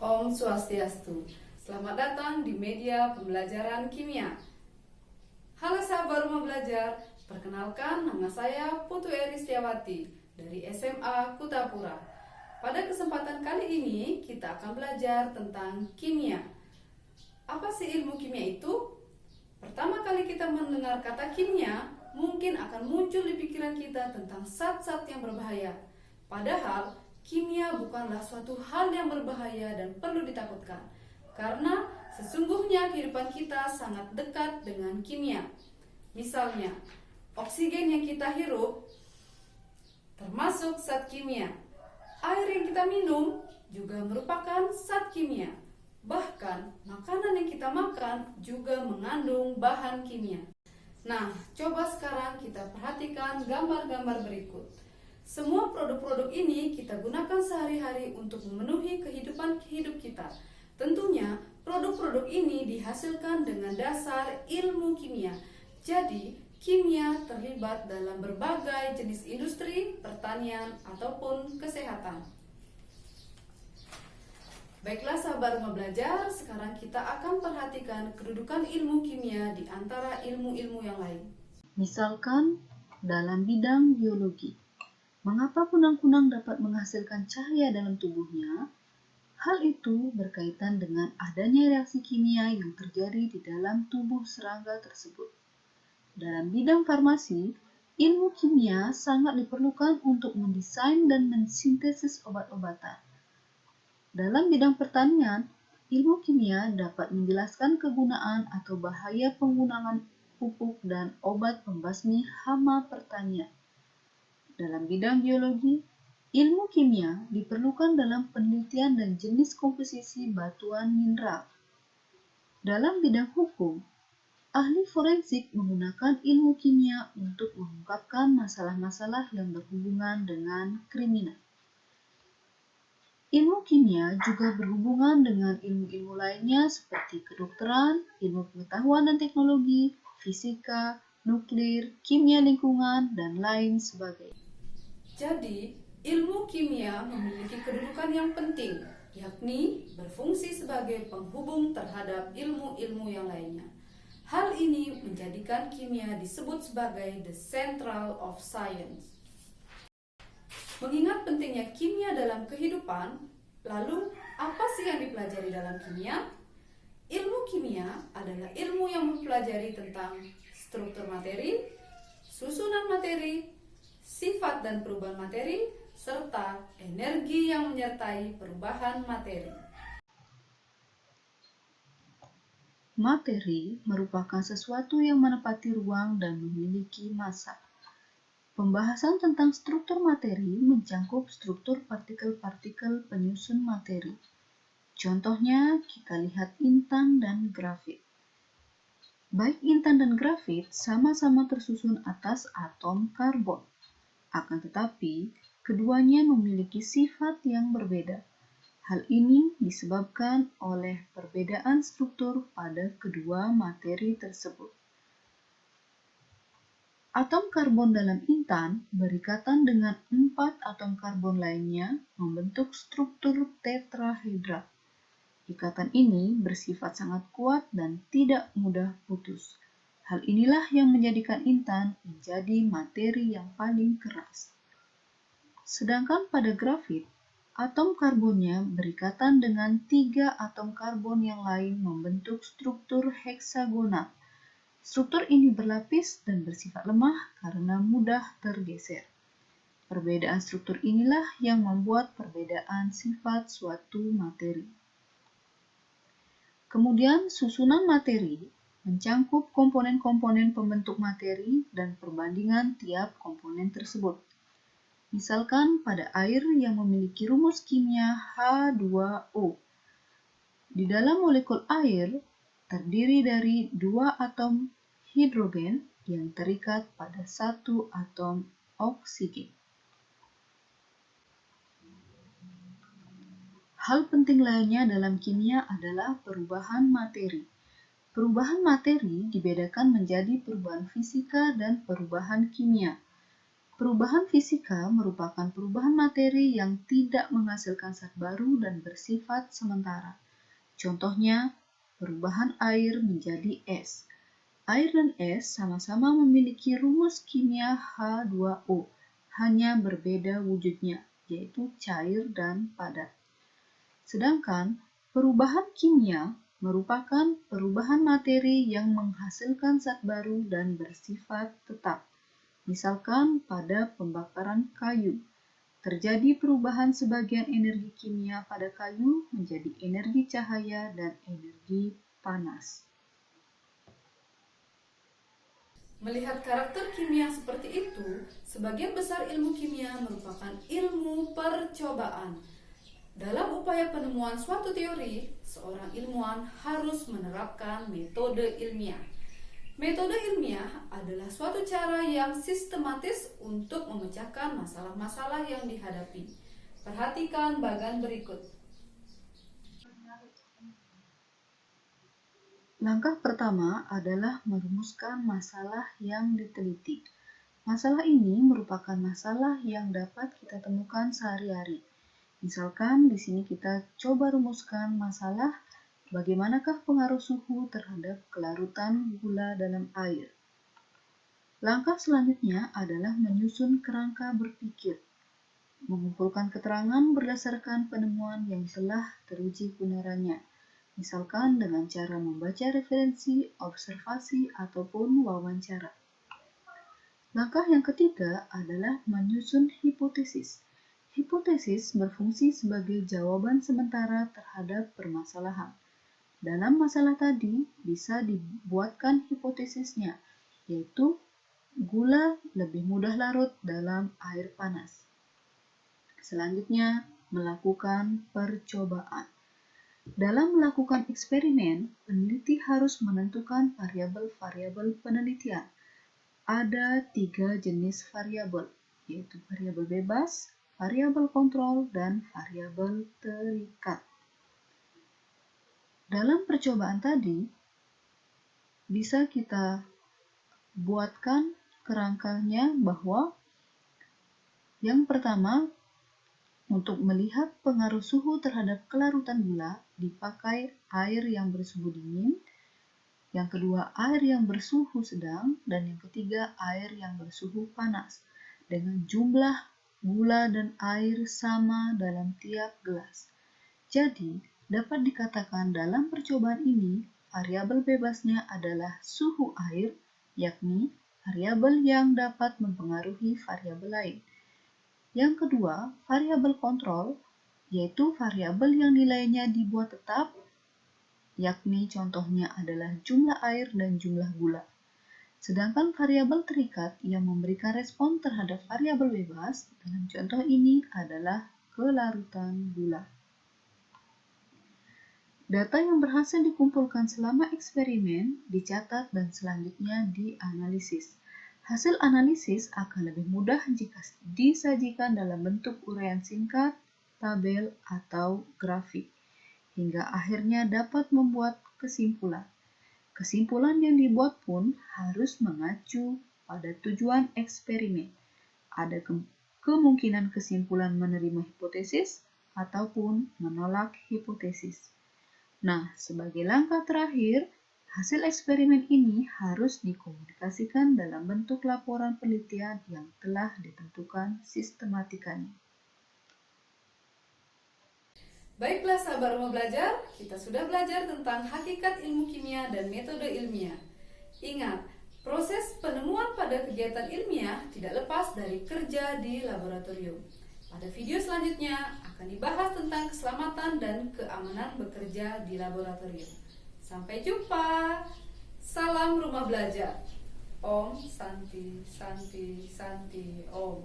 Om Swastiastu. Selamat datang di media pembelajaran kimia. Halo sahabat rumah belajar, perkenalkan nama saya Putu Eri Setiawati dari SMA Kutapura. Pada kesempatan kali ini kita akan belajar tentang kimia. Apa sih ilmu kimia itu? Pertama kali kita mendengar kata kimia, mungkin akan muncul di pikiran kita tentang zat-zat yang berbahaya. Padahal kimia bukanlah suatu hal yang berbahaya dan perlu ditakutkan, karena sesungguhnya kehidupan kita sangat dekat dengan kimia. Misalnya, oksigen yang kita hirup termasuk zat kimia. Air yang kita minum juga merupakan zat kimia. Bahkan, makanan yang kita makan juga mengandung bahan kimia. Nah, coba sekarang kita perhatikan gambar-gambar berikut. Semua produk-produk ini kita gunakan sehari-hari untuk memenuhi kehidupan hidup kita. Tentunya, produk-produk ini dihasilkan dengan dasar ilmu kimia. Jadi, kimia terlibat dalam berbagai jenis industri, pertanian, ataupun kesehatan. Baiklah sahabat rumah belajar, sekarang kita akan perhatikan kedudukan ilmu kimia di antara ilmu-ilmu yang lain. Misalkan dalam bidang biologi, mengapa kunang-kunang dapat menghasilkan cahaya dalam tubuhnya? Hal itu berkaitan dengan adanya reaksi kimia yang terjadi di dalam tubuh serangga tersebut. Dalam bidang farmasi, ilmu kimia sangat diperlukan untuk mendesain dan mensintesis obat-obatan. Dalam bidang pertanian, ilmu kimia dapat menjelaskan kegunaan atau bahaya penggunaan pupuk dan obat pembasmi hama pertanian. Dalam bidang biologi, ilmu kimia diperlukan dalam penelitian dan jenis komposisi batuan mineral. Dalam bidang hukum, ahli forensik menggunakan ilmu kimia untuk mengungkapkan masalah-masalah yang berhubungan dengan kriminal. Ilmu kimia juga berhubungan dengan ilmu-ilmu lainnya seperti kedokteran, ilmu pengetahuan dan teknologi, fisika, nuklir, kimia lingkungan, dan lain sebagainya. Jadi, ilmu kimia memiliki kedudukan yang penting, yakni berfungsi sebagai penghubung terhadap ilmu-ilmu yang lainnya. Hal ini menjadikan kimia disebut sebagai the central of science. Mengingat pentingnya kimia dalam kehidupan, lalu apa sih yang dipelajari dalam kimia? Ilmu kimia adalah ilmu yang mempelajari tentang struktur materi, susunan materi, sifat dan perubahan materi, serta energi yang menyertai perubahan materi. Materi merupakan sesuatu yang menepati ruang dan memiliki massa. Pembahasan tentang struktur materi mencakup struktur partikel-partikel penyusun materi. Contohnya, kita lihat intan dan grafit. Baik intan dan grafit sama-sama tersusun atas atom karbon. Akan tetapi, keduanya memiliki sifat yang berbeda. Hal ini disebabkan oleh perbedaan struktur pada kedua materi tersebut. Atom karbon dalam intan berikatan dengan 4 atom karbon lainnya membentuk struktur tetrahedra. Ikatan ini bersifat sangat kuat dan tidak mudah putus. Hal inilah yang menjadikan intan menjadi materi yang paling keras. Sedangkan pada grafit, atom karbonnya berikatan dengan 3 atom karbon yang lain membentuk struktur heksagonal. Struktur ini berlapis dan bersifat lemah karena mudah tergeser. Perbedaan struktur inilah yang membuat perbedaan sifat suatu materi. Kemudian susunan materi mencangkup komponen-komponen pembentuk materi dan perbandingan tiap komponen tersebut. Misalkan pada air yang memiliki rumus kimia H2O. Di dalam molekul air terdiri dari 2 atom hidrogen yang terikat pada 1 atom oksigen. Hal penting lainnya dalam kimia adalah perubahan materi. Perubahan materi dibedakan menjadi perubahan fisika dan perubahan kimia. Perubahan fisika merupakan perubahan materi yang tidak menghasilkan zat baru dan bersifat sementara. Contohnya, perubahan air menjadi es. Air dan es sama-sama memiliki rumus kimia H2O, hanya berbeda wujudnya, yaitu cair dan padat. Sedangkan perubahan kimia merupakan perubahan materi yang menghasilkan zat baru dan bersifat tetap. Misalkan pada pembakaran kayu, terjadi perubahan sebagian energi kimia pada kayu menjadi energi cahaya dan energi panas. Melihat karakter kimia seperti itu, sebagian besar ilmu kimia merupakan ilmu percobaan. Dalam upaya penemuan suatu teori, seorang ilmuwan harus menerapkan metode ilmiah. Metode ilmiah adalah suatu cara yang sistematis untuk memecahkan masalah-masalah yang dihadapi. Perhatikan bagan berikut. Langkah pertama adalah merumuskan masalah yang diteliti. Masalah ini merupakan masalah yang dapat kita temukan sehari-hari. Misalkan di sini kita coba rumuskan masalah bagaimanakah pengaruh suhu terhadap kelarutan gula dalam air. Langkah selanjutnya adalah menyusun kerangka berpikir, mengumpulkan keterangan berdasarkan penemuan yang telah teruji kebenarannya, misalkan dengan cara membaca referensi, observasi, ataupun wawancara. Langkah yang ketiga adalah menyusun hipotesis. Hipotesis berfungsi sebagai jawaban sementara terhadap permasalahan. Dalam masalah tadi bisa dibuatkan hipotesisnya, yaitu gula lebih mudah larut dalam air panas. Selanjutnya, melakukan percobaan. Dalam melakukan eksperimen, peneliti harus menentukan variabel-variabel penelitian. Ada 3 jenis variabel, yaitu variabel bebas, variabel kontrol, dan variabel terikat. Dalam percobaan tadi, bisa kita buatkan kerangkanya bahwa yang pertama, untuk melihat pengaruh suhu terhadap kelarutan gula, dipakai air yang bersuhu dingin, yang kedua air yang bersuhu sedang, dan yang ketiga air yang bersuhu panas, dengan jumlah gula dan air sama dalam tiap gelas. Jadi, dapat dikatakan dalam percobaan ini, variabel bebasnya adalah suhu air, yakni variabel yang dapat mempengaruhi variabel lain. Yang kedua, variabel kontrol, yaitu variabel yang nilainya dibuat tetap, yakni contohnya adalah jumlah air dan jumlah gula. Sedangkan variabel terikat yang memberikan respon terhadap variabel bebas, dalam contoh ini adalah kelarutan gula. Data yang berhasil dikumpulkan selama eksperimen dicatat dan selanjutnya dianalisis. Hasil analisis akan lebih mudah jika disajikan dalam bentuk uraian singkat, tabel, atau grafik, hingga akhirnya dapat membuat kesimpulan. Kesimpulan yang dibuat pun harus mengacu pada tujuan eksperimen. Ada kemungkinan kesimpulan menerima hipotesis ataupun menolak hipotesis. Nah, sebagai langkah terakhir, hasil eksperimen ini harus dikomunikasikan dalam bentuk laporan penelitian yang telah ditentukan sistematikanya. Baiklah sahabat rumah belajar, kita sudah belajar tentang hakikat ilmu kimia dan metode ilmiah. Ingat, proses penemuan pada kegiatan ilmiah tidak lepas dari kerja di laboratorium. Pada video selanjutnya akan dibahas tentang keselamatan dan keamanan bekerja di laboratorium. Sampai jumpa. Salam rumah belajar. Om Santi Santi Santi Om.